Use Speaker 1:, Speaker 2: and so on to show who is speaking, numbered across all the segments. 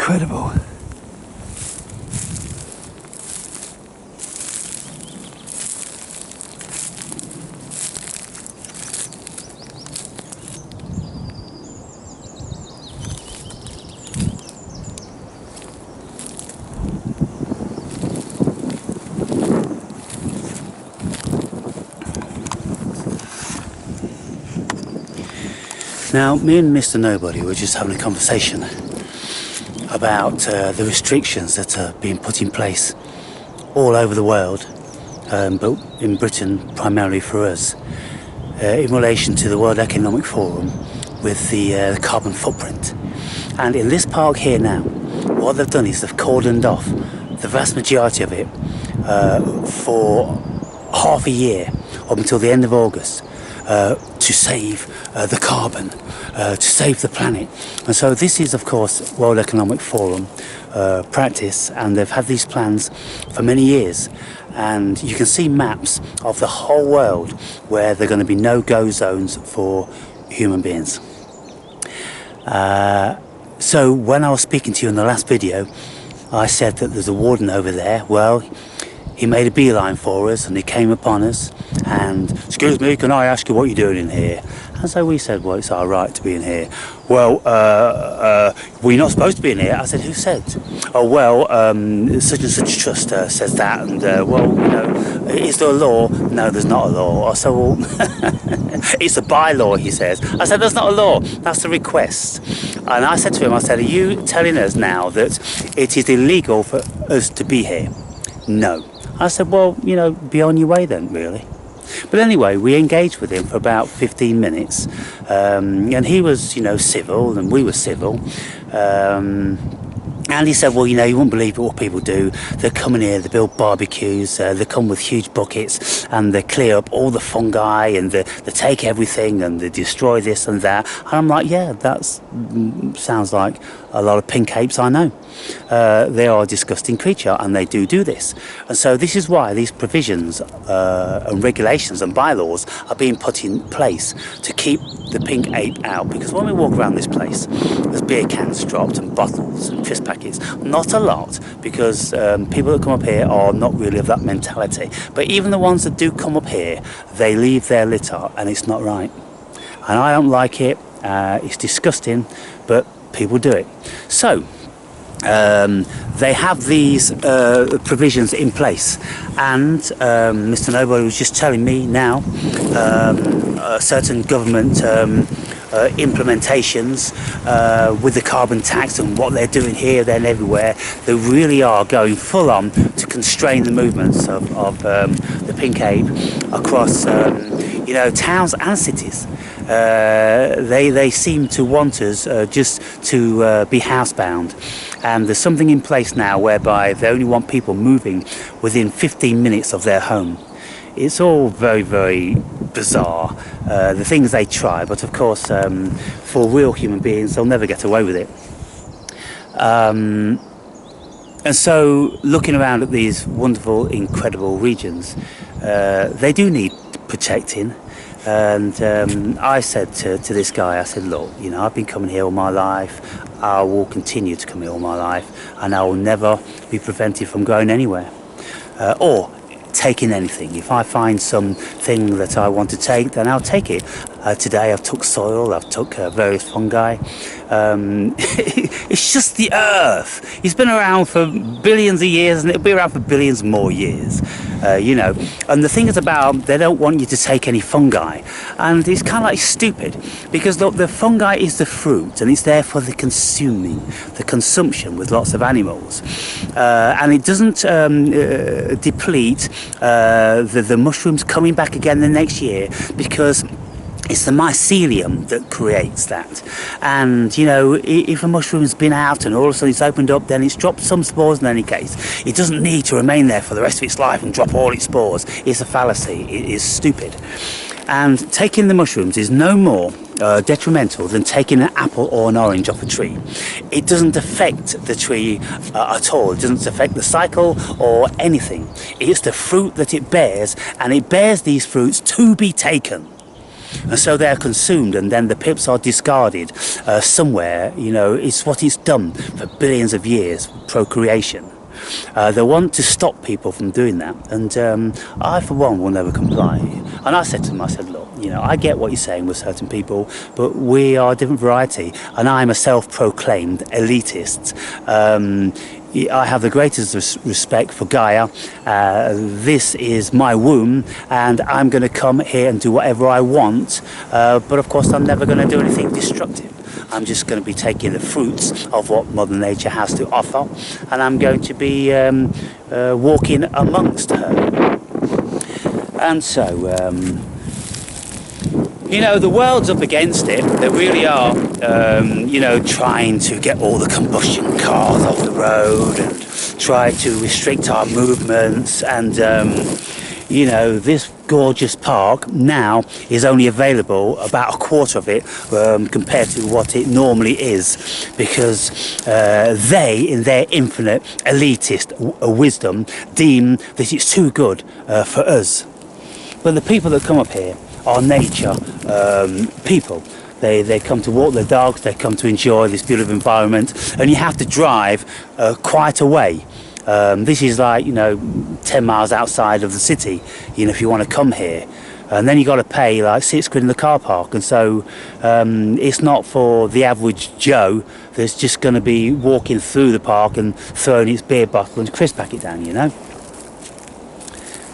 Speaker 1: incredible. Now, me and Mr. Nobody were just having a conversation about the restrictions that are being put in place all over the world, but in Britain primarily for us, in relation to the World Economic Forum with the carbon footprint. And in this park here now, what they've done is they've cordoned off the vast majority of it for half a year, up until the end of August, to save the carbon, to save the planet. And so this is, of course, World Economic Forum practice, and they've had these plans for many years. And you can see maps of the whole world where there are going to be no-go zones for human beings. So when I was speaking to you in the last video, I said that there's a warden over there. Well, he made a beeline for us and he came upon us and, "Excuse me, can I ask you what you're doing in here?" And so we said, "Well, it's our right to be in here." "Well, we're not supposed to be in here." I said, "Who said?" "Oh, well, such and such trust says that." And, "Well, you know, is there a law?" "No, there's not a law." I said, "Well, it's a bylaw," he says. I said, "That's not a law, that's the request." And I said to him, I said, "Are you telling us now that it is illegal for us to be here?" "No." I said, "Well, you know, be on your way then, really." But anyway, we engaged with him for about 15 minutes, and he was, you know, civil, and we were civil. And he said, "Well, you know, you wouldn't believe what people do. They come in here, they build barbecues, they come with huge buckets, and they clear up all the fungi, and they take everything, and they destroy this and that." And I'm like, "Yeah, that sounds like a lot of pink apes I know. They are a disgusting creature, and they do this." And so this is why these provisions and regulations and bylaws are being put in place to keep the pink ape out. Because when we walk around this place, there's beer cans dropped and bottles and crisp packets. Not a lot, because people that come up here are not really of that mentality. But even the ones that do come up here, they leave their litter, and it's not right. And I don't like it. It's disgusting, but people do it. So they have these provisions in place, and Mr. Nobody was just telling me now certain government implementations with the carbon tax and what they're doing here, there and everywhere. They really are going full on to constrain the movements of the pink ape across you know, towns and cities. They seem to want us just to be housebound, and there's something in place now whereby they only want people moving within 15 minutes of their home. It's all very, very bizarre, the things they try, but of course for real human beings they'll never get away with it. And so looking around at these wonderful, incredible regions, they do need protecting. And I said to this guy, I said, "Look, you know, I've been coming here all my life, I will continue to come here all my life, and I will never be prevented from going anywhere or taking anything. If I find something that I want to take, then I'll take it. Today I've took soil, I've took various fungi. It's just the earth. It's been around for billions of years, and it'll be around for billions more years. You know, and the thing is about, they don't want you to take any fungi, and it's kind of like stupid, because look, the fungi is the fruit, and it's there for the consumption with lots of animals, and it doesn't deplete the mushrooms coming back again the next year, because it's the mycelium that creates that. And you know, if a mushroom's been out and all of a sudden it's opened up, then it's dropped some spores. In any case, it doesn't need to remain there for the rest of its life and drop all its spores. It's a fallacy. It is stupid. And taking the mushrooms is no more detrimental than taking an apple or an orange off a tree. It doesn't affect the tree at all. It doesn't affect the cycle or anything. It's the fruit that it bears, and it bears these fruits to be taken. and so they're consumed, and then the pips are discarded somewhere. You know, it's what it's done for billions of years, procreation. They want to stop people from doing that, and I, for one, will never comply. And I said to them, I said, look, you know, I get what you're saying with certain people, but we are a different variety, and I'm a self-proclaimed elitist. I have the greatest respect for Gaia. This is my womb, and I'm going to come here and do whatever I want, but of course I'm never going to do anything destructive. I'm just going to be taking the fruits of what Mother Nature has to offer, and I'm going to be walking amongst her. And so, you know, the world's up against it. They really are, you know, trying to get all the combustion cars off the road and try to restrict our movements. And, you know, this gorgeous park now is only available about a quarter of it compared to what it normally is, because they, in their infinite elitist wisdom, deem that it's too good for us. But the people that come up here are nature people. They come to walk their dogs, they come to enjoy this beautiful environment, and you have to drive quite a way. This is like, you know, 10 miles outside of the city, you know, if you want to come here. And then you got to pay like £6 in the car park, and so it's not for the average Joe that's just going to be walking through the park and throwing its beer bottle and crisp packet down, you know.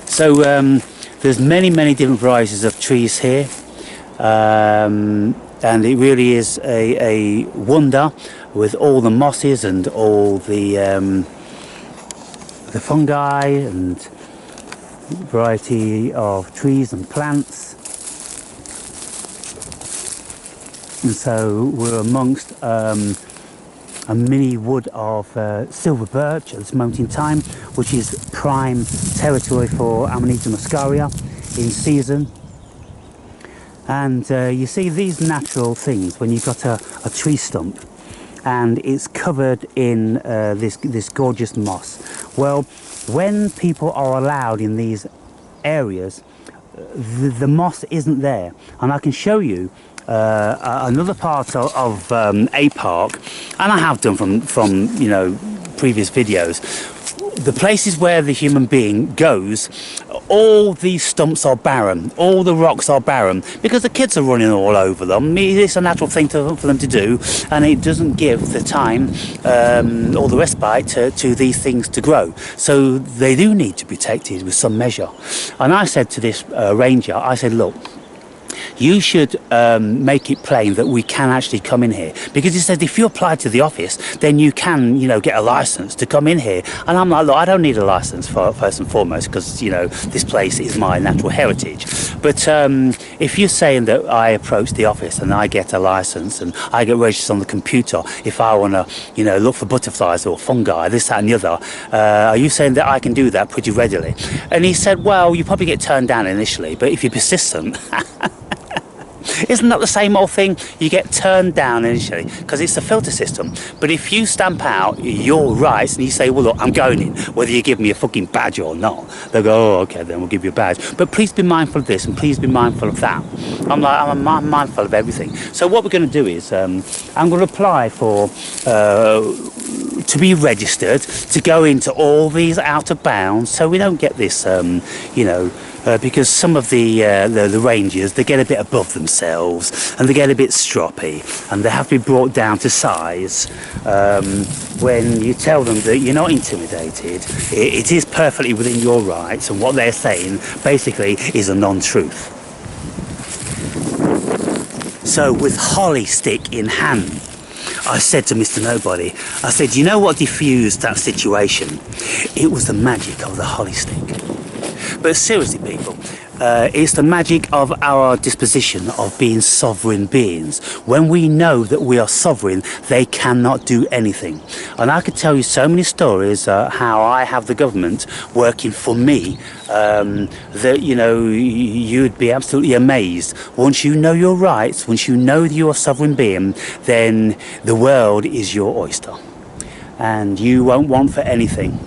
Speaker 1: So there's many different varieties of trees here, and it really is a wonder with all the mosses and all the fungi and variety of trees and plants. And so we're amongst a mini wood of silver birch at this moment in time, which is prime territory for Amanita muscaria in season. And you see these natural things when you've got a tree stump and it's covered in this gorgeous moss. Well, when people are allowed in these areas, the moss isn't there, and I can show you another part of a park, and I have done from you know, previous videos. The places where the human being goes, all these stumps are barren, all the rocks are barren, because the kids are running all over them. It's a natural thing for them to do, and it doesn't give the time or the respite to these things to grow. So they do need to be protected with some measure. And I said to this ranger, I said, look, you should make it plain that we can actually come in here, because he said if you apply to the office, then you can, you know, get a license to come in here. And I'm like, look, I don't need a license for first and foremost, because, you know, this place is my natural heritage. But if you're saying that I approach the office and I get a license and I get registered on the computer if I want to, you know, look for butterflies or fungi, this, that and the other, are you saying that I can do that pretty readily? And he said, well, you probably get turned down initially, but if you're persistent isn't that the same old thing? You get turned down initially because it's a filter system. But if you stamp out your rights and you say, well, look, I'm going in, whether you give me a fucking badge or not, they'll go, oh, okay, then we'll give you a badge. But please be mindful of this and please be mindful of that. I'm mindful of everything. So what we're going to do is I'm going to apply for to be registered to go into all these out of bounds, so we don't get this, you know, because some of the rangers, they get a bit above themselves and they get a bit stroppy and they have to be brought down to size. When you tell them that you're not intimidated, it is perfectly within your rights, and what they're saying basically is a non-truth. So with holly stick in hand, I said to Mr. Nobody, I said, you know what diffused that situation? It was the magic of the holly stick. But seriously, people, it's the magic of our disposition of being sovereign beings. When we know that we are sovereign, they cannot do anything. And I could tell you so many stories how I have the government working for me, that, you know, you'd be absolutely amazed. Once you know your rights, once you know that you're a sovereign being, then the world is your oyster. And you won't want for anything.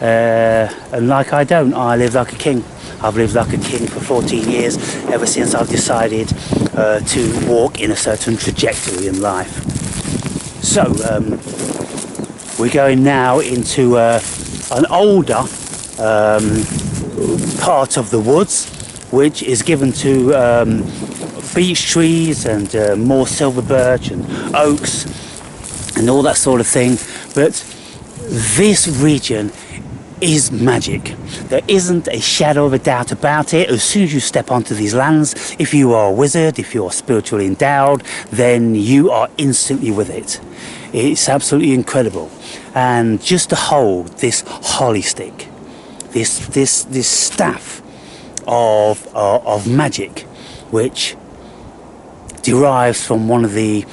Speaker 1: And like I live like a king. I've lived like a king for 14 years, ever since I've decided to walk in a certain trajectory in life. So we're going now into an older part of the woods, which is given to beech trees and more silver birch and oaks and all that sort of thing. But this region is magic. There isn't a shadow of a doubt about it. As soon as you step onto these lands, if you are a wizard, if you're spiritually endowed, then you are instantly with it. It's absolutely incredible. And just to hold this holly stick, this staff of magic, which derives from one of the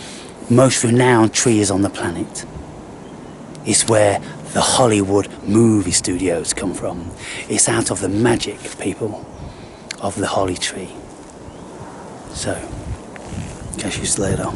Speaker 1: most renowned trees on the planet, is where the Hollywood movie studios come from. It's out of the magic, people, of the holly tree. So, catch you later.